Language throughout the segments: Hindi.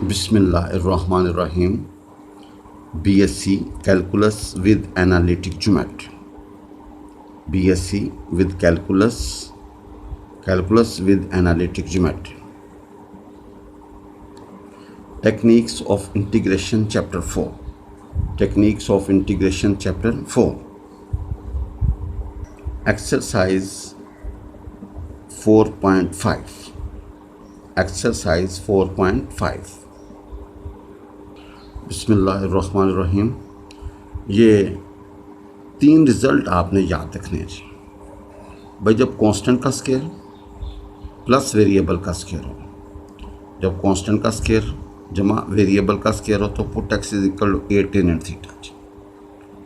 बिस्मिल्लाहिर्रहमानिर्रहीम। BSc calculus with analytic geometry. BSc with calculus with analytic geometry. Techniques of integration chapter 4। Techniques of integration chapter 4। Exercise 4.5। Exercise 4.5। बिस्मिल्लाहिर्रहमानिर्रहीम। ये 3 रिज़ल्ट आपने याद रखने हैं जी। भाई जब कांस्टेंट का स्केयर प्लस वेरिएबल का स्केयर हो, जब कांस्टेंट का स्केयर जमा वेरिएबल का स्केयर हो तो put x is equal to a tan and theta जी।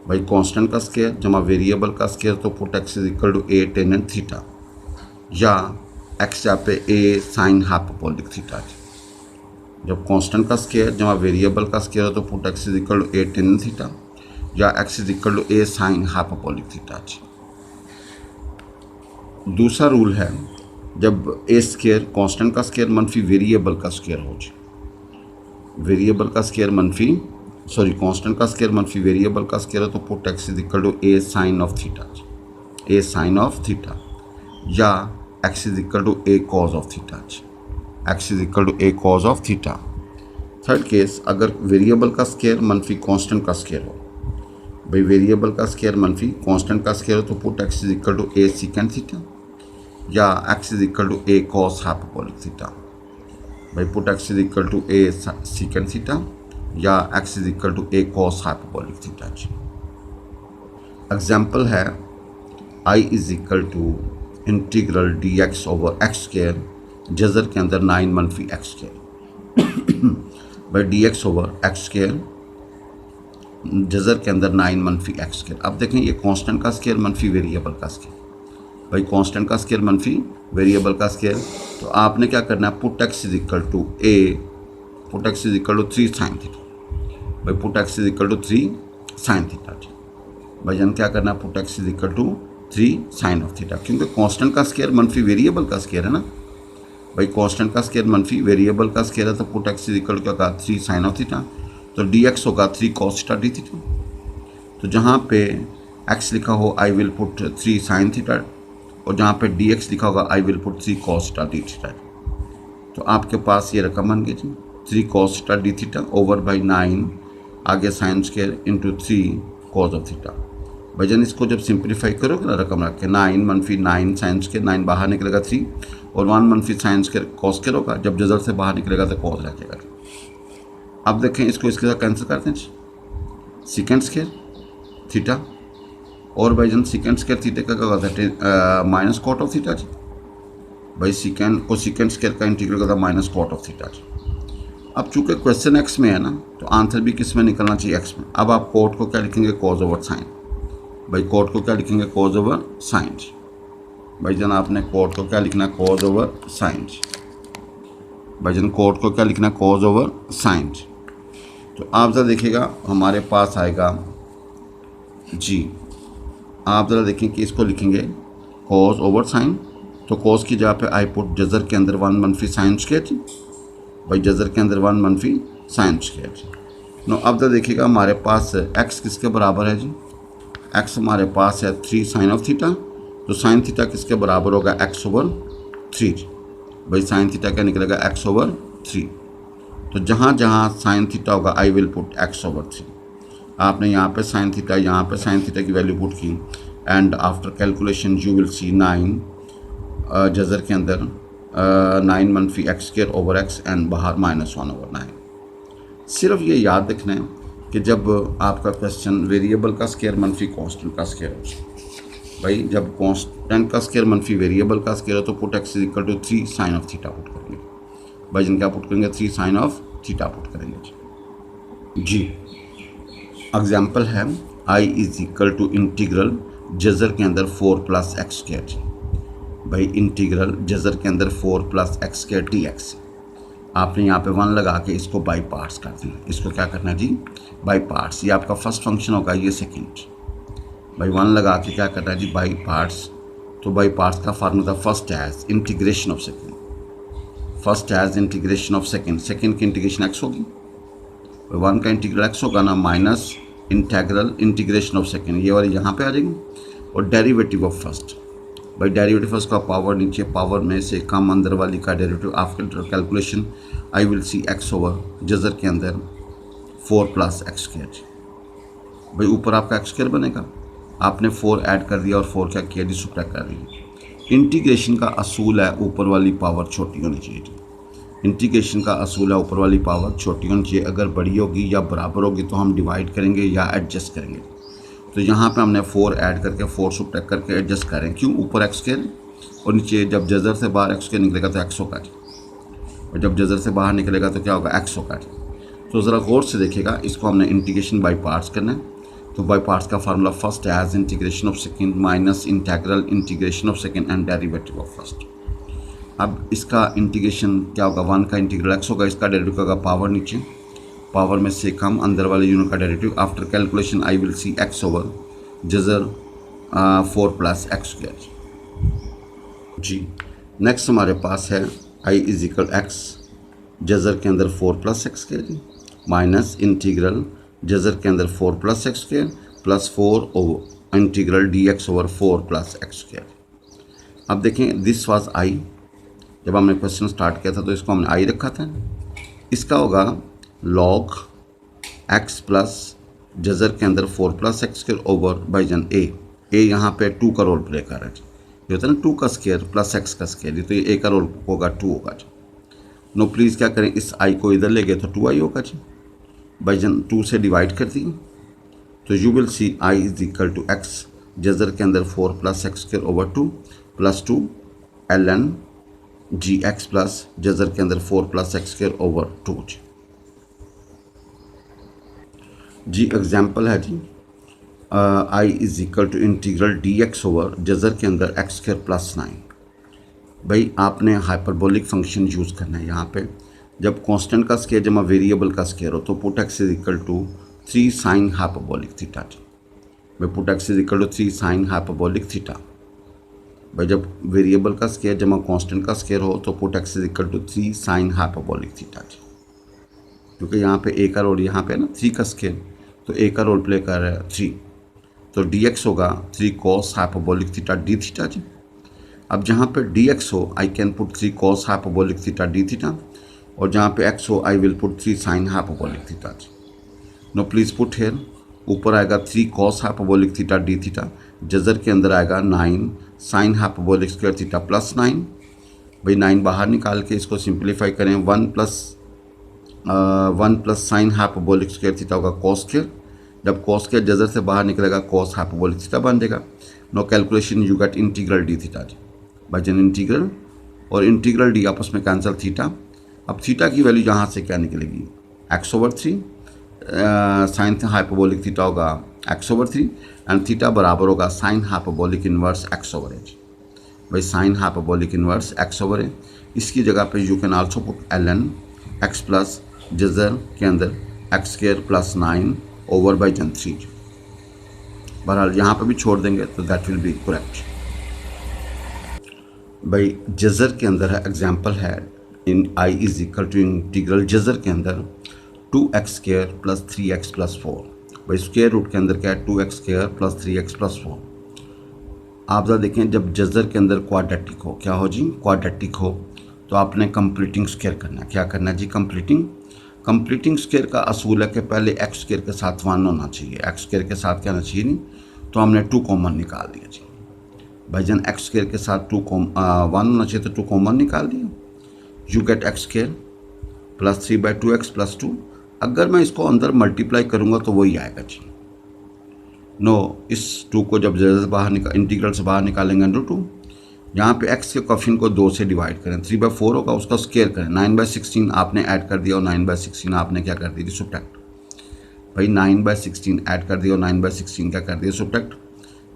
भाई कांस्टेंट का स्केयर जमा वेरिएबल का स्केयर तो put x is equal to a tan and theta, या एक्स यहाँ पे ए साइन हाइपरबोलिक थीटा जी। जब कांस्टेंट का स्केयर जमा वेरिएबल का स्केयर हो तो put x is equal to a tan theta, या x is equal to a sine hyperbolic theta जी। दूसरा रूल है, जब ए स्केयर कांस्टेंट का स्केयर मनफी वेरिएबल का स्केयर हो जी। वेरिएबल का स्केयर कांस्टेंट का स्केयर मनफी वेरिएबल का स्केयर हो तो put x is equal to a sine of theta जी। ए साइन ऑफ थीटा, या x is equal to a cos of theta जी। X is equal to a cos of theta. Third case, अगर वेरिएबल का स्केयर मनफी कांस्टेंट का स्केयर हो, भाई वेरिएबल का स्केयर मनफी कांस्टेंट का स्केयर हो तो put x is equal to a secant theta, या x is equal to a cos hyperbolic theta. भाई put x is equal to a secant theta, या x is equal to a cos hyperbolic theta जी। एग्जाम्पल है I is equal to integral d x over x square जजर के अंदर 9 मनफी एक्स स्केयर। भाई d x over x square जजर के अंदर 9 मनफी एक्स स्केयर। अब देखें ये कांस्टेंट का स्केयर मनफी वेरिएबल का स्केयर। भाई कांस्टेंट का स्केयर मनफी वेरिएबल का स्केयर, तो आपने क्या करना है, put x is equal to 3 sine theta. भाई put x is equal to 3 sine theta जी। भाई जन क्या करना है, put x is equal to 3 sine of theta, क्योंकि कांस्टेंट का स्केयर मनफी वेरिएबल का स्केयर है ना। भाई कांस्टेंट का स्केयर मनफी वेरिएबल का स्केयर है तो put x is equal to क्या होगा, 3 साइन ऑफ थीटा, तो डी एक्स होगा 3 कॉस थीटा डी थीटा। तो जहाँ पे एक्स लिखा हो I will put 3 sine theta, और जहाँ पे डी एक्स लिखा होगा I will put 3 cos theta d theta. तो आपके पास ये रकम बन गई जी, 3 cos theta d theta over by 9 आगे sine square into 3 cos of theta. भजन इसको जब सिंप्लीफाई करोगे ना, रकम रख के 9 मनफी 9 साइन स्केयर, 9 बाहर निकलेगा 3, और 1 मनफी साइन स्केयर कॉस स्केयर होगा, जब जजर से बाहर निकलेगा तो कॉस रह जाएगा। अब देखें इसको इसके साथ कैंसिल करते हैं, सेकेंड स्केयर थीटा, और भाई जन सेकेंड स्केयर थीटा का क्या होता है, माइनस कॉट ऑफ थीटा जी। भाई सेकेंड स्केयर का इंटीग्रल होता है माइनस कॉट ऑफ थीटा जी। अब चूंकि क्वेश्चन एक्स में है ना, तो आंसर भी किस में निकलना चाहिए, एक्स में। अब आप कॉट को क्या लिखेंगे, कॉज ओवर साइन। भाई कॉट को क्या लिखेंगे, कॉज ओवर साइन जी। भाई जन आपने कॉट को क्या लिखना है, कॉज ओवर साइन जी। भाई जन कॉट को क्या लिखना है, कॉज ओवर साइन जी। तो आप ज़रा देखिएगा हमारे पास आएगा जी, आप ज़रा देखें कि इसको लिखेंगे कॉज ओवर साइन, तो कॉज की जगह पे आई पुट जजर के अंदर 1 मनफी साइन स्केयर जी। भाई जजर के अंदर 1 मनफी साइन स्केयर जी। नो अब ज़रा देखिएगा हमारे पास एक्स किसके बराबर है जी, एक्स हमारे पास है 3 साइन ऑफ थीटा, तो साइन थीटा किसके बराबर होगा, एक्स ओवर 3 जी। भाई साइन थीटा क्या निकलेगा, एक्स ओवर 3। तो जहाँ जहाँ साइन थीटा होगा I will put x over 3। आपने यहाँ पे साइन थीटा, यहाँ पे साइन थीटा की वैल्यू पुट की, and after calculation you will सी 9 जजर के अंदर 9 मनफी x square over x, and बाहर -1 ओवर 9। सिर्फ ये याद रखना है कि जब आपका क्वेश्चन वेरिएबल का स्केयर मनफी कांस्टेंट का स्केयर हो, भाई जब कांस्टेंट का स्केयर मनफी वेरिएबल का स्केयर हो तो put x is equal to 3 sine of theta put करेंगे। भाई जिन क्या पुट करेंगे, 3 साइन ऑफ थीटा पुट करेंगे जी। एग्जाम्पल है I is equal to integral जजर के अंदर 4 प्लस एक्स स्केयर जी। भाई इंटीग्रल जजर के अंदर 4 plus x square D x. आपने यहाँ पे 1 लगा के इसको बाई पार्ट्स कर देना। इसको क्या करना है जी, बाई पार्ट्स। ये आपका फर्स्ट फंक्शन होगा, ये सेकंड। भाई 1 लगा के क्या करना है जी, बाई पार्ट्स। तो बाई पार्ट्स का फार्मूला फर्स्ट है integration of second. First as integration of second, second की इंटीग्रेशन एक्स होगी, 1 का इंटीग्रल एक्स होगा ना, minus integral integration of second, ये वाली यहाँ पे आ जाएगी, और डेरिवेटिव ऑफ फर्स्ट, भाई डेरिवेटिव फर्स्ट का पावर नीचे, पावर में से कम अंदर वाली का derivative after calculation I will see x over जजर के अंदर 4 प्लस एक्स स्क्वायर। भाई ऊपर आपका एक्स स्क्वायर बनेगा, आपने 4 ऐड कर दिया और 4 क्या किया जी, सुब्ट्रैक्ट कर दिया। इंटीग्रेशन का असूल है ऊपर वाली पावर छोटी होनी चाहिए। इंटीग्रेशन का असूल है ऊपर वाली पावर छोटी होनी चाहिए, अगर बड़ी होगी या बराबर होगी तो हम डिवाइड करेंगे या एडजस्ट करेंगे। तो यहाँ पे हमने 4 ऐड करके 4 सुब्ट्रैक्ट करके एडजस्ट करें, क्यों, ऊपर एक्स स्क्वायर और नीचे जब जजर से बाहर एक्स स्क्वायर निकलेगा तो एक्स होगा, और जब जजर से बाहर निकलेगा तो क्या होगा, एक्स होगा। तो ज़रा गौर से देखिएगा, इसको हमने इंटीग्रेशन बाई पार्ट्स करना है। तो बाई पार्ट्स का formula first as integration of second minus integral integration of second and derivative of first. अब इसका इंटीग्रेशन क्या होगा, 1 का इंटीग्रल एक्स होगा, इसका डेरिवेटिव होगा पावर नीचे, पावर में से कम अंदर वाले यूनिट का derivative, after calculation I will see x over जजर 4 प्लस एक्स स्क्वायर जी। नेक्स्ट हमारे पास है आई इज इक्वल एक्स जजर के अंदर 4 प्लस एक्स स्क्वायर जी, माइनस इंटीग्रल जजर के अंदर 4 plus x square plus 4 over integral d x over 4 plus x square. अब देखें दिस वाज आई, जब हमने क्वेश्चन स्टार्ट किया था तो इसको हमने आई रखा था, इसका होगा लॉग एक्स प्लस जजर के अंदर 4 प्लस एक्स स्क्वायर ओवर बाईजन ए यहाँ पे 2 का रोल प्ले कर रहा है, जो होता है ना 2 का स्क्वायर प्लस एक्स का स्क्वायर, तो ये ए का रोल होगा 2 होगा जी। नो प्लीज़ क्या करें, इस आई को इधर ले गए तो 2 आई होगा जी, बाईजन 2 से डिवाइड कर दी, तो you will see I is equal to x जजर के अंदर 4 plus x square over 2 plus 2 l n जी एक्स प्लस जजर के अंदर 4 प्लस एक्स स्क्वायर ओवर 2 जी। एग्जाम्पल है जी, I is equal to integral d x over जजर के अंदर एक्स स्क्वायर प्लस 9। भाई आपने हाइपरबोलिक फंक्शन यूज़ करना है यहाँ पे, जब कांस्टेंट का स्क्वायर जमा वेरिएबल का स्क्वायर हो तो put x is equal to 3 sine hyperbolic theta जी। भाई put x is equal to 3 sine hyperbolic theta, भाई जब वेरिएबल का स्क्वायर जमा कांस्टेंट का स्क्वायर हो तो put x is equal to 3 sine hyperbolic theta जी, क्योंकि यहाँ पे ए का रोल यहाँ पे ना 3 का स्क्वायर, तो ए का रोल प्ले कर रहा है 3, तो डी एक्स होगा 3 cos hyperbolic theta d theta जी। अब जहाँ पे डी एक्स हो I can put 3 cos hyperbolic theta d theta, और जहाँ पे एक्स हो I will put 3 sine hyperbolic theta जी। नो प्लीज़ पुट हेयर, ऊपर आएगा 3 cos hyperbolic theta d theta, जजर के अंदर आएगा 9 sine hyperbolic square theta plus 9। भाई 9 बाहर निकाल के इसको सिंप्लीफाई करें, 1 plus sine hyperbolic square theta होगा कॉस स्क्वायर, जब कॉस स्क्वायर जजर से बाहर निकलेगा कॉस हाइपरबोलिक थीटा बन जाएगा। Now calculation you get integral d theta जी, भाईजन इंटीग्रल और इंटीग्रल डी आपस में कैंसिल थीटा। अब थीटा की वैल्यू यहाँ से क्या निकलेगी, x over 3, sine hyperbolic theta होगा एक्स ओवर 3 एंड थीटा बराबर होगा sine hyperbolic inverse x over h. भाई sign hyperbolic inverse x over है, इसकी जगह पे you can also put l n x plus जजर के अंदर एक्स स्क्वायर प्लस 9 ओवर बाई जन 3। बहरहाल यहाँ पे भी छोड़ देंगे तो दैट विल बी करेक्ट। भाई जजर के अंदर है, एग्जाम्पल है इन I is equal to integral जजर के अंदर 2x square plus 3x plus 4। भाई स्क्वायर रूट के अंदर क्या है, 2x square plus 3x plus 4। आप ज़रा देखें, जब जजर के अंदर क्वाड्रेटिक हो, क्या हो जी, क्वाड्रेटिक हो, तो आपने कंप्लीटिंग स्क्वायर करना है। क्या करना है जी, कंप्लीटिंग स्क्वायर का असूल है कि पहले एक्स स्क्वायर के साथ 1 होना चाहिए, एक्स स्क्वायर के साथ क्या होना चाहिए नहीं, तो हमने 2 कॉमन निकाल दिया जी। भाईजान एक्स स्क्वायर के साथ 1 होना चाहिए तो 2 कॉमन निकाल दिया, you get x square plus 3/2x plus 2। अगर मैं इसको अंदर मल्टीप्लाई करूँगा तो वही आएगा जी। नो, इस 2 को जब जजर बाहर इंटीग्रल से बाहर निकालेंगे √2, यहाँ पे x के कोफिशिएंट को 2 से डिवाइड करें, 3/4 होगा, उसका स्क्वायर करें, 9/16 आपने ऐड कर दिया और 9/16 आपने क्या कर दी सब्ट्रैक्ट। भाई 9/16 ऐड कर दिया और 9/16 क्या कर दिया सब्ट्रैक्ट।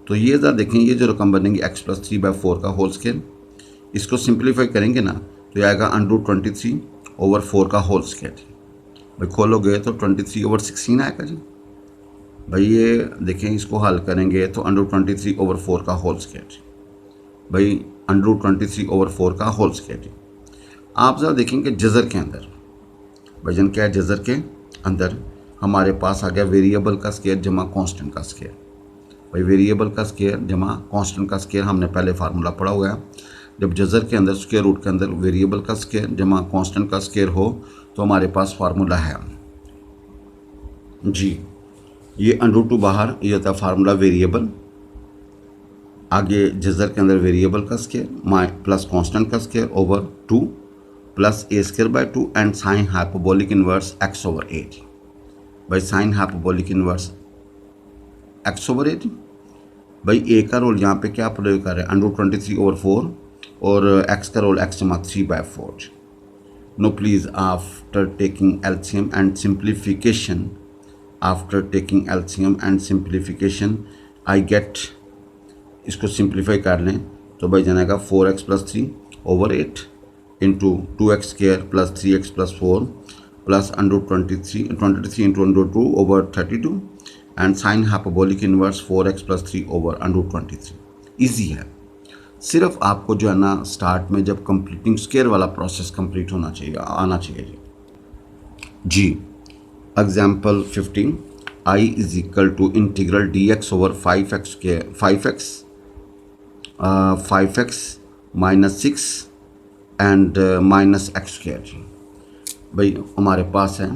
तो ये ज़रा देखें, ये जो रकम बनेगी x प्लस 3/4 का होल स्क्वायर, इसको सिंप्लीफाई करेंगे ना तो ये आएगा √23 ओवर 4 का होल स्क्वायर। भाई खोलोगे तो 23 ओवर 16 आएगा जी। भाई ये देखें, इसको हल करेंगे तो √23 ओवर 4 का होल स्क्वायर। भाई √23 ओवर 4 का होल स्क्वायर। आप ज़रा देखेंगे जज़र के अंदर, वजन क्या है जज़र के अंदर, हमारे पास आ गया वेरिएबल का स्क्वायर जमा कांस्टेंट का स्क्वायर। भाई वेरिएबल का स्क्वायर जमा कांस्टेंट का स्क्वायर हमने पहले फार्मूला पढ़ा हुआ है। जब जज़र के अंदर स्क्वायर रूट के अंदर वेरिएबल का स्क्वायर जमा कांस्टेंट का स्क्वायर हो तो हमारे पास फार्मूला है जी, ये √2 बाहर, ये होता है फार्मूला वेरिएबल, आगे जज़र के अंदर वेरिएबल का स्क्वायर प्लस कांस्टेंट का square over 2 plus a² 2 and sine hyperbolic inverse x/8। भाई साइन हाइपरबोलिक इनवर्स x/8, भाई a का रोल यहाँ पे क्या प्रयोग कर रहे हैं, √23/4 और x का रोल x जमा 3/4। No please after taking LCM and simplification, after taking LCM and simplification I get, इसको सिंप्लीफाई कर लें तो भाई जाएगा 4x + 3/8 into 2x² + 3x + 4 plus √23 into √2/32 and sine hyperbolic inverse 4x + 3/√23। Easy है, सिर्फ आपको जो है ना स्टार्ट में जब कंप्लीटिंग स्क्वायर वाला प्रोसेस कंप्लीट होना चाहिए, आना चाहिए जी। Example 15, I = integral dx/5x² 5x - 6 and -x²। भाई हमारे पास है,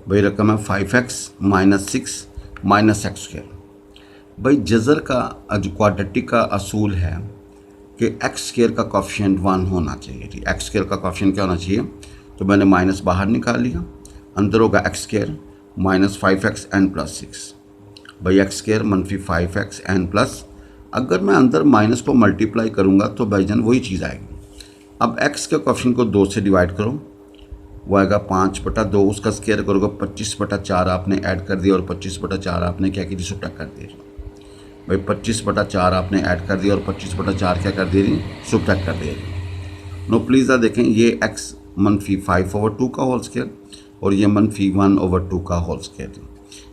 भाई रकम है 5x - 6 -x²। भाई जज़र का जो क्वाड्रेटिक का असूल है कि x² का कोफिशिएंट 1 होना चाहिए जी। x² का कोफिशिएंट क्या होना चाहिए, तो मैंने माइनस बाहर निकाल लिया, अंदर होगा x² - 5x n + 6। भाई x² - 5x n +, अगर मैं अंदर माइनस को मल्टीप्लाई करूँगा तो भाईजान वही चीज़ आएगी। अब x के कोफिशिएंट को 2 से डिवाइड करो, वो आएगा 5/2, उसका स्क्वायर करोगे 25/4 आपने ऐड कर दिया और 25/4 आपने क्या की सुब्ट्रैक्ट कर दिया। भाई 25/4 आपने ऐड कर दिया और 25/4 क्या कर दिया, सुब्ट्रैक्ट कर दिया। नो प्लीज़ देखें, ये x -5/2 का होल स्क्वायर और ये -1/2 का होल स्क्वायर।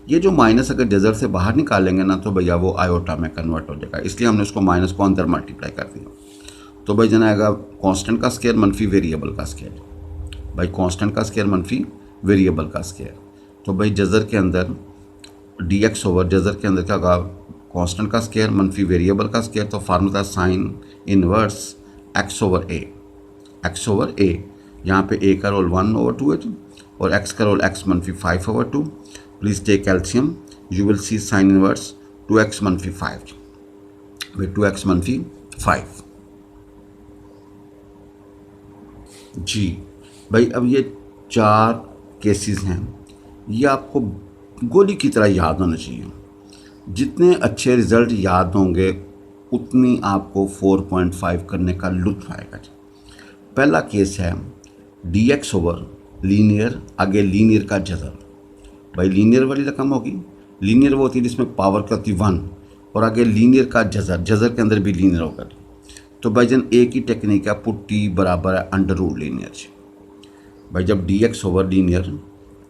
ये जो माइनस अगर जज़र से बाहर निकालेंगे ना तो भैया वो आयोटा में कन्वर्ट हो जाएगा, इसलिए हमने उसको माइनस को अंदर मल्टीप्लाई कर दिया। तो भाई जना आएगा कांस्टेंट का स्क्वायर - वेरिएबल का स्क्वायर। भाई कांस्टेंट का स्क्वायर - वेरिएबल का स्क्वायर, तो भाई जज़र के अंदर dx/ जज़र के अंदर क्या होगा, कांस्टेंट का स्क्वायर - वेरिएबल का स्क्वायर, तो formula sine inverse x/a। x/a, यहाँ पे a का रोल 1/2 है और x का रोल x - 5/2। Please take LCM, you will see sine inverse 2x - 5। भाई 2x - 5 जी। भाई अब ये 4 केसेस हैं, ये आपको गोली की तरह याद होना चाहिए। जितने अच्छे रिज़ल्ट याद होंगे उतनी आपको 4.5 करने का लुत्फ़ आएगा। पहला केस है dx/ लीनियर, आगे लीनियर का जज़र। भाई लीनियर वाली रकम होगी, लीनियर वो होती है जिसमें पावर क्या होती है 1, और आगे लीनियर का जज़र, जज़र के अंदर भी लीनियर होगा। तो भाईजान एक ही टेक्निक है, पुट t बराबर है √ लीनियर। भाई जब dx/ लीनियर,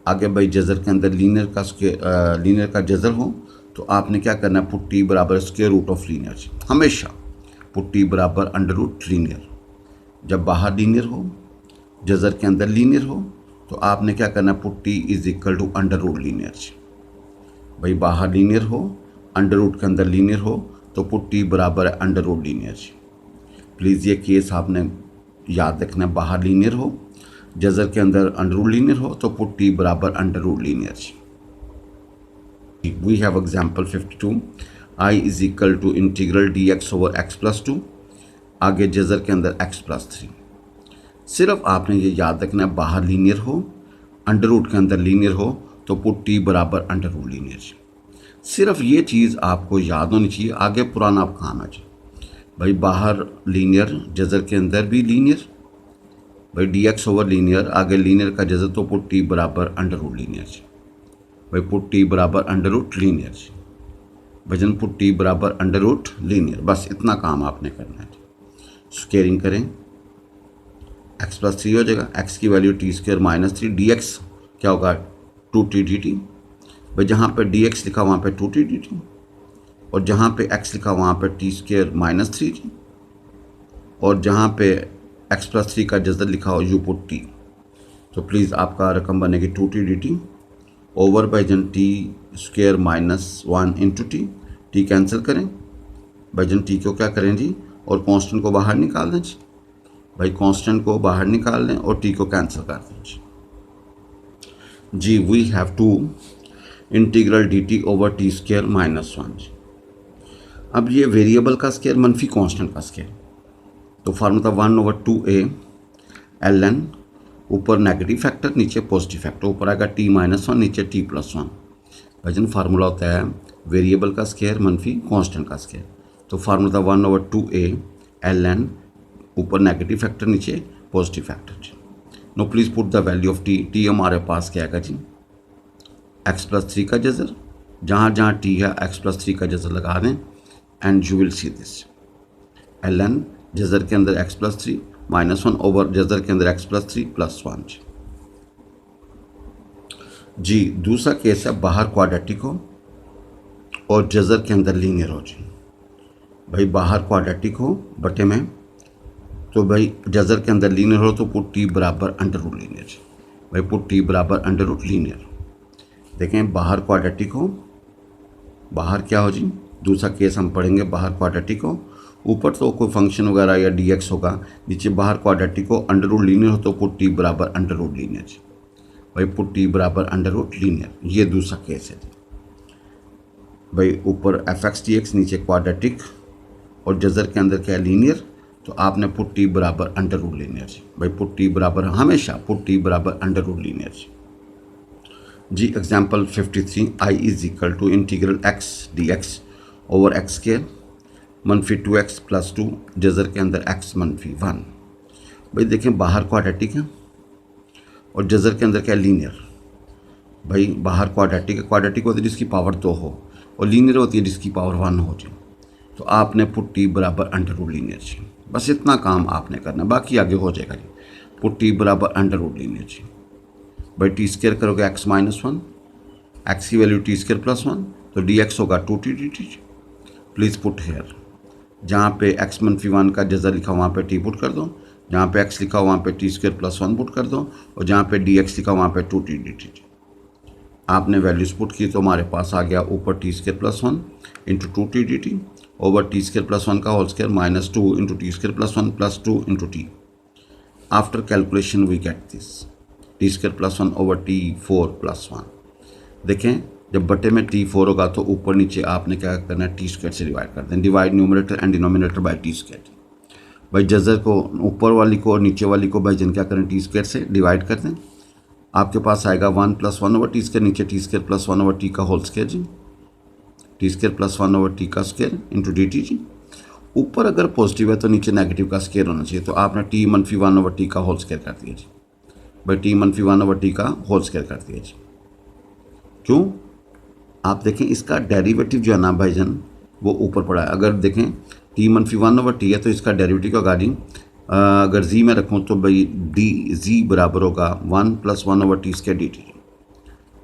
आगे भाई जज़र के अंदर लीनियर का जज़र हो तो आपने क्या करना है, पुट t बराबर √ लीनियर। हमेशा पुट t बराबर √ लीनियर। जब बाहर लीनियर हो, जज़र के अंदर लीनियर हो, तो आपने क्या करना है, पुट t = √ लीनियर। भाई बाहर लीनियर हो, √ के अंदर लीनियर हो, तो पुट t बराबर है √ लीनियर। प्लीज़ ये केस आपने याद रखना है, बाहर लीनियर हो, जज़र के अंदर √ लीनियर हो, तो पुट t बराबर √ linear. We have example 52, I = integral dx/x + 2, आगे जज़र के अंदर x + 3। सिर्फ आपने ये याद रखना है, बाहर लीनियर हो, √ के अंदर लीनियर हो, तो पुट t बराबर √ लीनियर। सिर्फ ये चीज़ आपको याद होनी चाहिए, आगे पुराना काम है। भाई बाहर लीनियर, जज़र के अंदर भी लीनियर, भाई dx/ लीनियर, आगे लीनियर का जज़र, तो पुट t बराबर √ लीनियर। भाई पुट t बराबर √ लीनियर, वजन पुट t बराबर √ लीनियर। बस इतना काम आपने करना है। स्क्वेयरिंग करें, x + 3 हो जाएगा, x की वैल्यू t² - 3, dx क्या होगा 2t dt। भाई जहाँ पे dx लिखा वहाँ पे 2t dt, और जहाँ पे x लिखा वहाँ पे t² - 3t, और जहाँ पे x+3 का जजर लिखा हो यू पुट टी, तो प्लीज़ आपका रकम बनेगी 2t dt ओवर भाईजान T square -1 into T cancel करें भाईजान, टी को क्या करें जी और कांस्टेंट को बाहर निकाल दें जी भाई, कांस्टेंट को बाहर निकाल लें और टी को कैंसिल कर दें जी। We have to integral d t over t square -1 जी। अब ये वेरिएबल का स्क्वायर मनफी कांस्टेंट का स्क्वायर, तो फार्मूला 1/2a ln, ऊपर नेगेटिव फैक्टर नीचे पॉजिटिव फैक्टर, ऊपर आएगा t-1 नीचे t+1। भाईजान फार्मूला होता है वेरिएबल का स्क्वायर मनफी कांस्टेंट का स्क्वायर, तो फार्मूला 1/2a ln, ऊपर नेगेटिव फैक्टर नीचे positive factor. Now please put the value of t हमारे पास क्या आएगा जी x+3 का जजर, जहाँ जहाँ टी है x+3 का जजर लगा दें and you will see this ln Jhajjar के अंदर x+3 -1 ओवर जजर के अंदर x+3 +1 जी। दूसरा केस है बाहर क्वाड्रेटिक हो और जजर के अंदर लीनियर हो जी। भाई बाहर क्वाड्रेटिक हो बटे में, तो भाई जजर के अंदर लीनियर हो तो पुट टी बराबर √ लीनियर जी। भाई पुट टी बराबर √ लीनियर। देखें बाहर क्वाड्रेटिक हो, बाहर क्या हो जी, दूसरा केस हम पढ़ेंगे बाहर क्वाड्रेटिक हो, ऊपर तो कोई फंक्शन वगैरह या dx होगा, नीचे बाहर क्वाड्रेटिक हो √ लीनियर हो तो पुट टी बराबर √ लीनियर जी। भाई पुट टी बराबर √ लीनियर, ये दूसरा केस है जी। भाई ऊपर f(x) नीचे क्वाड्रेटिक और जजर के अंदर क्या लीनियर, तो आपने पुट टी बराबर √ लीनियर जी। भाई पुट टी बराबर हमेशा पुट टी बराबर √ लीनियर जी। जी example 53 i = integral x dx over x² -2x + 2 जजर के अंदर x -1। भाई देखें बाहर क्वाड्रेटिक है और जजर के अंदर क्या लीनियर। भाई बाहर क्वाड्रेटिक है, क्वाड्रेटिक होती है जिसकी पावर 2 हो और लीनियर होती है जिसकी पावर 1 हो जी, तो आपने पुट टी बराबर √ लीनियर जी। बस इतना काम आपने करना, बाकी आगे हो जाएगा जी। पुट टी बराबर √ लीनियर जी। भाई टी स्क्वायर करोगे x -1, x की वैल्यू t² +1, तो dx होगा 2t dt। Please put hair, जहाँ पे x -1 का जजर लिखा वहाँ पे t पुट कर दो, जहाँ पे x लिखा वहाँ पे t² +1 पुट कर दो, और जहाँ पे dx लिखा वहाँ पे 2t dt। आपने वैल्यूज पुट की तो हमारे पास आ गया ऊपर t² +1 into 2t dt over t² +1 का whole square -2 into t² +1 +2 into t। After calculation we get this t² +1 over t4 +1। देखें जब बटे में t4 होगा तो ऊपर नीचे आपने क्या करना है, t² से डिवाइड कर दें। Divide numerator and denominator by t²। भाई जजर को ऊपर वाली को और नीचे वाली को भाई जन क्या करें, t² से डिवाइड कर दें। आपके पास आएगा 1 + 1 ओवर t² नीचे t² +1 ओवर t का होल स्क्वायर जी, t² +1 ओवर t का स्क्वायर इंटू dt जी। ऊपर अगर पॉजिटिव है तो नीचे नेगेटिव का स्क्वायर होना चाहिए, तो आपने t-1 ओवर t का होल स्क्वायर कर दिया जी। भाई t-1 ओवर t का होल स्क्वायर कर दिया जी। क्यों? आप देखें इसका डेरिवेटिव जो है ना भाईजान वो ऊपर पड़ा है। अगर देखें t-1 ओवर t है तो इसका डेरिवेटिव का जी अगर z में रखूँ तो भाई dz बराबर होगा 1 + 1 ओवर t² dt।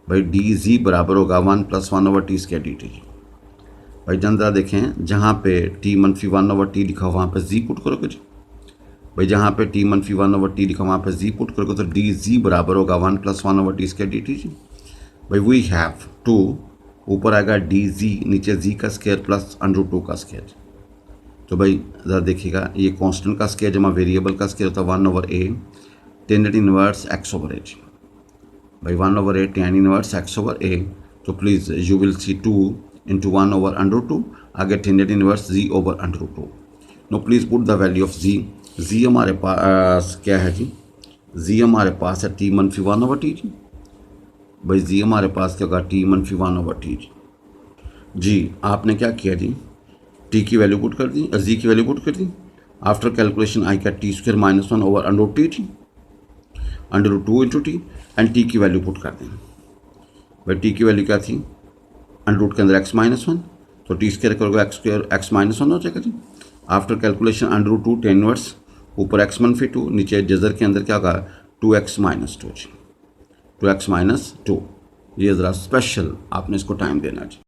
भाई dz बराबर होगा 1 + 1 ओवर t² dt। भाई जान ज़रा देखें जहाँ पे t-1 ओवर t लिखा वहाँ पे z पुट करोगे जी। भाई जहाँ पे t-1 ओवर t लिखा वहाँ पे z पुट करोगे तो dz बराबर होगा 1 + 1 ओवर t² dt जी। भाई वी हैव टू, ऊपर आएगा dz नीचे z का स्क्वायर प्लस √2 का स्क्वायर। तो भाई ज़रा देखिएगा ये कांस्टेंट का स्क्वायर जमा वेरिएबल का स्क्वायर होता है 1/a tan इनवर्स x/a जी। भाई 1/a tan इनवर्स x/a, तो please you will see 2 × 1 over √2, आगे tan inverse z over √2। Now please put the value of z हमारे पास क्या है जी, z हमारे पास है t-1 ओवर t जी। भाई z हमारे पास क्या होगा t-1 ओवर t जी। आपने क्या किया जी, t की वैल्यू पुट कर दी, z की वैल्यू पुट कर दी। आफ्टर कैलकुलेशन आई का t² -1 ओवर √t जी, √2 इंटू t एंड t की वैल्यू पुट कर दें। भाई t की वैल्यू क्या थी, √ के अंदर x -1, तो t² करोगे x -1 हो जाएगा जी। आफ्टर कैलकुलेशन √2 tan इनवर्स ऊपर x -2 नीचे जजर के अंदर क्या होगा 2x -2 जी, 2x -2। ये ज़रा स्पेशल आपने इसको टाइम देना जी।